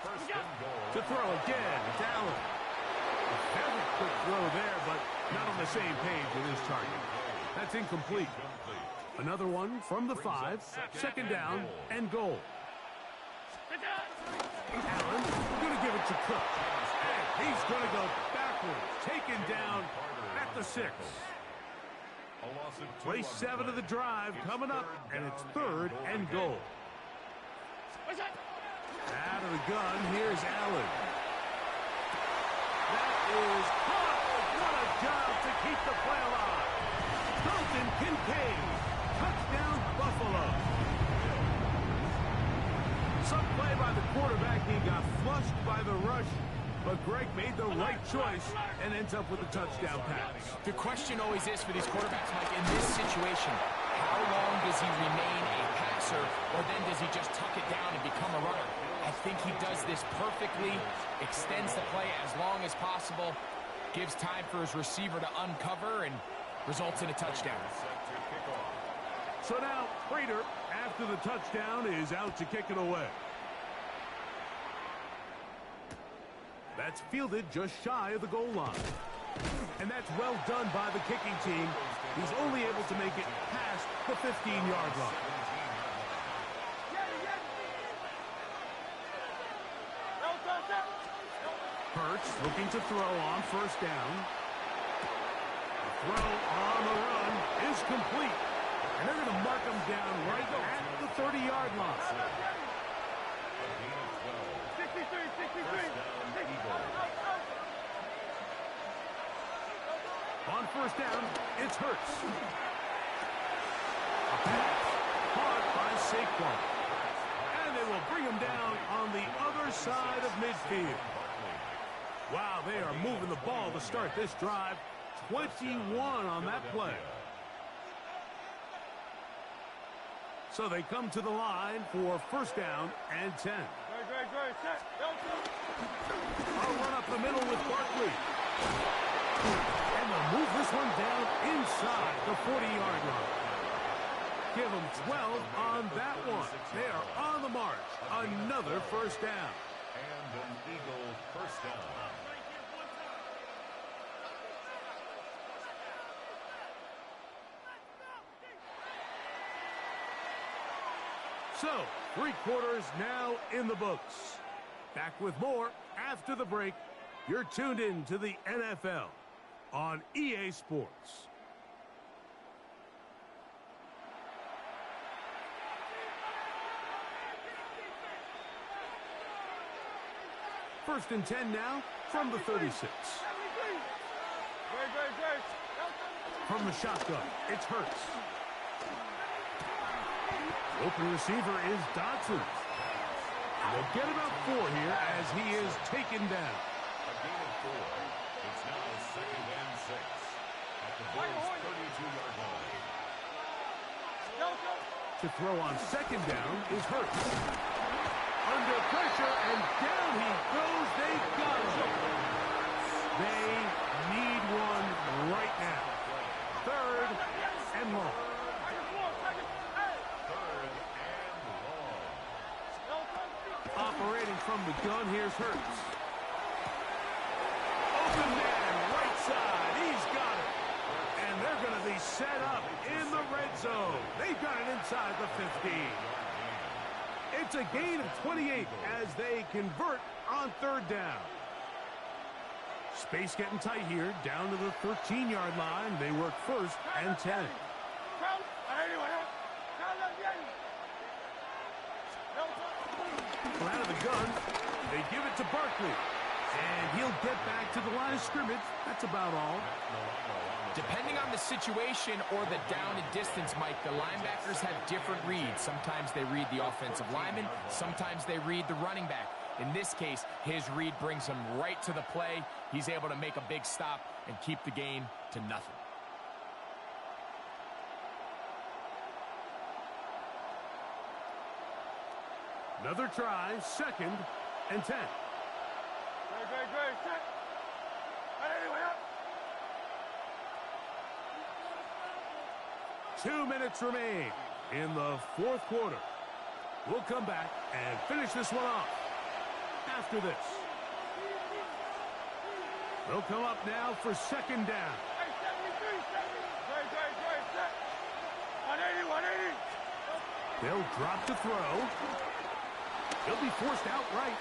First and goal. To throw again, it's Allen. A very quick throw there, but not on the same page with his target. That's incomplete. Another one from the 5. Second down and goal. Allen going to give it to Cook. And he's going to go backwards. Taken down at the 6. Play 7 of the drive coming up, and it's third and goal. Out of the gun, here's Allen. That is caught. What a job to keep the play alive. Dalton Kincaid. Touchdown, Buffalo. Some play by the quarterback. He got flushed by the rush, but Greg made the right choice and ends up with a touchdown pass. The question always is for these quarterbacks, Mike, in this situation, how long does he remain a passer, or then does he just tuck it down and become a runner? I think he does this perfectly, extends the play as long as possible, gives time for his receiver to uncover, and results in a touchdown. So now, Prater, after the touchdown, is out to kick it away. That's fielded just shy of the goal line. And that's well done by the kicking team. He's only able to make it past the 15-yard line. Hurts looking to throw on first down. The throw on the run is complete. And they're going to mark him down right at the 30-yard line. 63. On first down, it's Hurts. A pass caught by Saquon. And they will bring him down on the other side of midfield. Wow, they are moving the ball to start this drive. 21 on that play. So they come to the line for first down and 10. I'll run up the middle with Barkley. And they'll move this one down inside the 40-yard line. Give them 12 on that one. They are on the march. Another first down. And an Eagle first down. So, 3 quarters now in the books. Back with more after the break. You're tuned in to the NFL on EA Sports. First and 10 now from the 36. From the shotgun, it's Hurts. Open receiver is Dotson. They'll get about 4 here as he is taken down. A gain of 4. It's now second and 6 at the Bills' 32-yard line. To throw on second down is Hurts. Under pressure, and down he goes. They got him. They need one right now. Third and long. Operating from the gun, here's Hurts. Open man, right side. He's got it. And they're going to to be set up in the red zone. They've got it inside the 15. It's a gain of 28 as they convert on third down. Space getting tight here, down to the 13-yard line. They work first and 10. Out of the gun, they give it to Barkley. And he'll get back to the line of scrimmage. That's about all. Depending on the situation or the down and distance, Mike, the linebackers have different reads. Sometimes they read the offensive lineman. Sometimes they read the running back. In this case, his read brings him right to the play. He's able to make a big stop and keep the gain to nothing. Another try, second and 10. Great. Set. 2 minutes remain in the fourth quarter. We'll come back and finish this one off after this. They'll come up now for second down. Hey, 73. Great. Set. 180. They'll drop to throw. He'll be forced outright.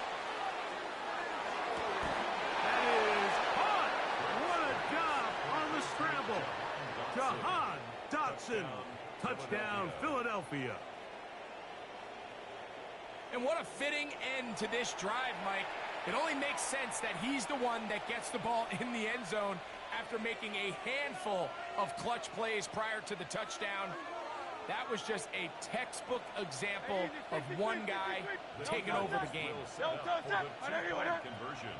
That is caught. What a job on the scramble. Jahan Dotson. Touchdown, Philadelphia. And what a fitting end to this drive, Mike. It only makes sense that he's the one that gets the ball in the end zone after making a handful of clutch plays prior to the touchdown. That was just a textbook example of one guy taking over the game. Conversion.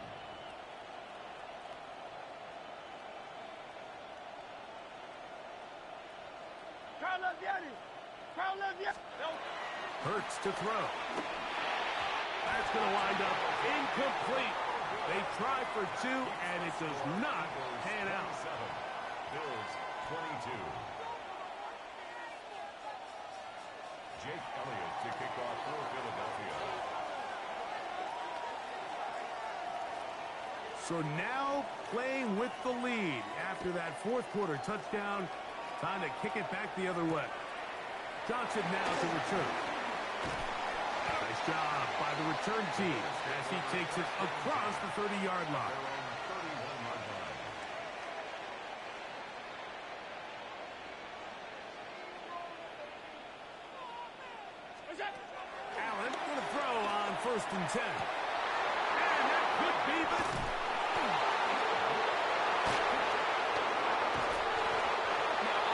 Hurts to throw. That's going to wind up incomplete. They try for two, and it does not pan out. Bills 22. Jake Elliott to kick off for Philadelphia. So now playing with the lead after that fourth quarter touchdown. Time to kick it back the other way. Johnson now to return. Nice job by the return team as he takes it across the 30-yard line. Allen going to throw on first and 10. And that could be the...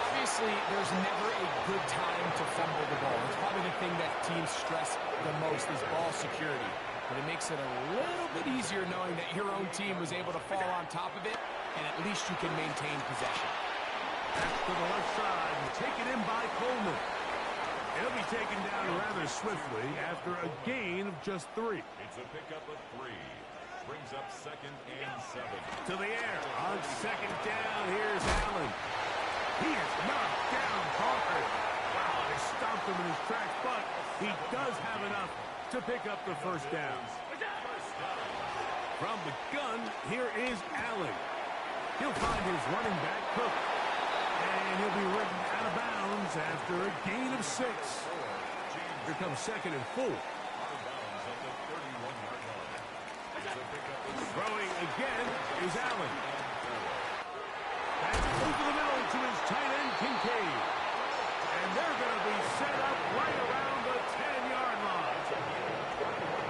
Obviously, there's never a good time to fumble the ball. It's probably the thing that teams stress the most is ball security. But it makes it a little bit easier knowing that your own team was able to fall on top of it, and at least you can maintain possession. Back to the left side and taken in by Coleman. He'll be taken down rather swiftly after a gain of just 3. It's a pickup of 3. Brings up second and 7. To the air on second down. Here's Allen. He is knocked down hard. Wow, they stomped him in his tracks, but he does have enough to pick up the first down. From the gun, here is Allen. He'll find his running back, Cook. And he'll be ridden out of bounds after a gain of 6. Here comes second and 4. Throwing again is Allen. That's over the middle to his tight end, Kincaid. And they're going to be set up right around the 10-yard line.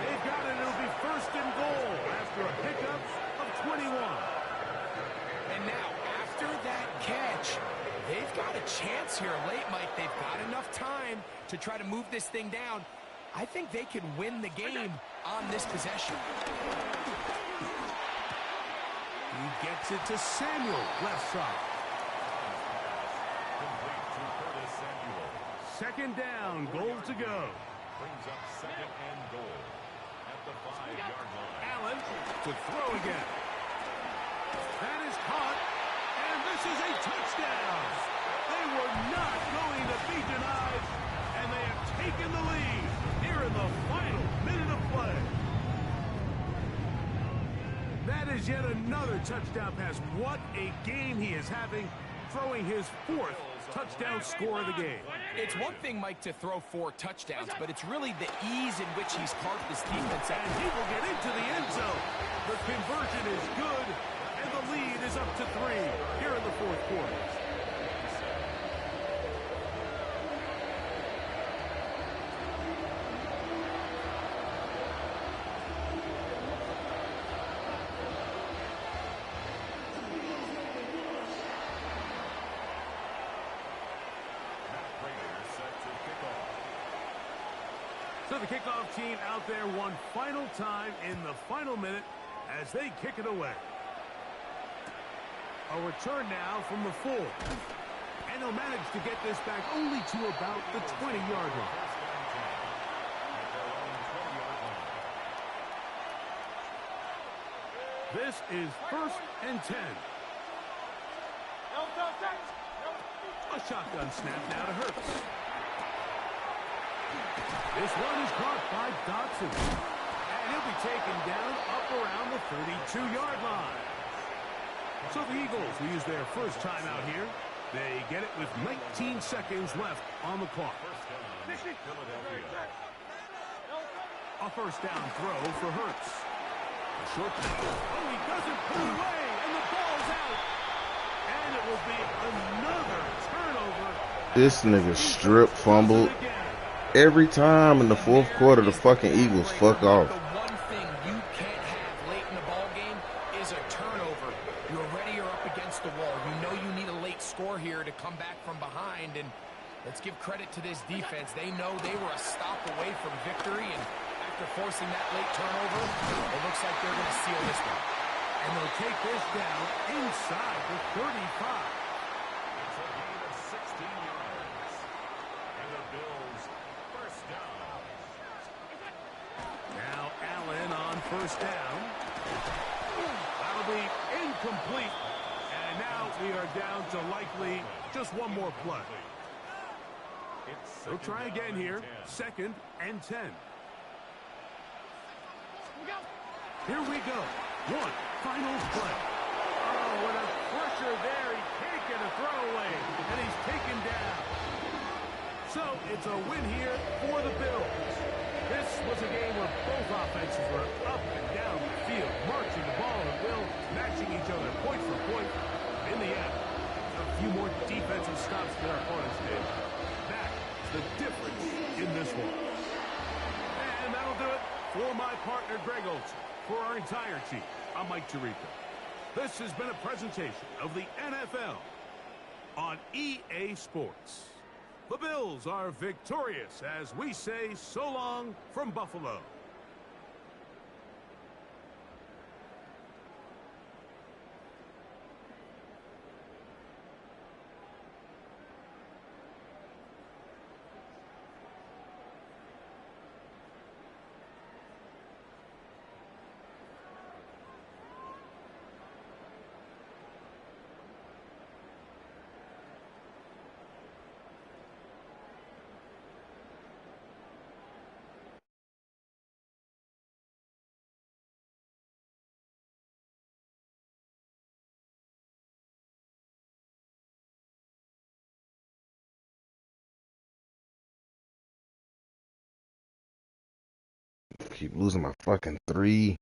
They've got it. It'll be first and goal after a pickup of 21. And now, after that catch, they've got a chance here late, Mike. They've got enough time to try to move this thing down. I think they can win the game on this possession. He gets it to Samuel, left side. Second down, goal to go. Brings up second and goal at the 5-yard line. Allen to throw again. That is caught, and this is a touchdown. They were not going to be denied, and they have taken the lead here in the final minute of play. That is yet another touchdown pass. What a game he is having. throwing his 4th touchdown score of the game. It's one thing, Mike, to throw 4 touchdowns, but it's really the ease in which he's carved this defense out. And he will get into the end zone. The conversion is good, and the lead is up to 3 here in the 4th quarter. So the kickoff team out there one final time in the final minute as they kick it away. A return now from the 4. And they'll manage to get this back only to about the 20-yard line. This is 1st and 10. A shotgun snap now to Hurts. This one is caught by Dotson. And he'll be taken down up around the 32-yard line. So the Eagles will use their first time out here. They get it with 19 seconds left on the clock. A first down throw for Hurts. A short pass. Oh, he doesn't put it away, and the ball's out. And it will be another turnover. This nigga strip fumbled every time in the 4th quarter. The fucking Eagles fuck off. The one thing you can't have late in the ball game is a turnover. You're already up against the wall. You know you need a late score here to come back from behind, and let's give credit to this defense. They know they were a stop away from victory, and after forcing that late turnover, it looks like they're going to seal this one. And they'll take this down inside the 35. It's a gain of 16 yards. And the Bills first down. Now Allen on first down. That'll be incomplete. And now we are down to likely just one more play. They'll try again here. 2nd and 10. Here we go. One final play. Oh, what a pressure there. He can't get a throwaway. And he's taken down. So it's a win here for the Bills. This was a game where both offenses were up and down the field, marching the ball at will, matching each other point for point. In the end, a few more defensive stops than our opponents did. That is the difference in this one. And that'll do it for my partner, Greg Olson. For our entire team, I'm Mike Tirico. This has been a presentation of the NFL on EA Sports. The Bills are victorious as we say so long from Buffalo. Keep losing my fucking 3.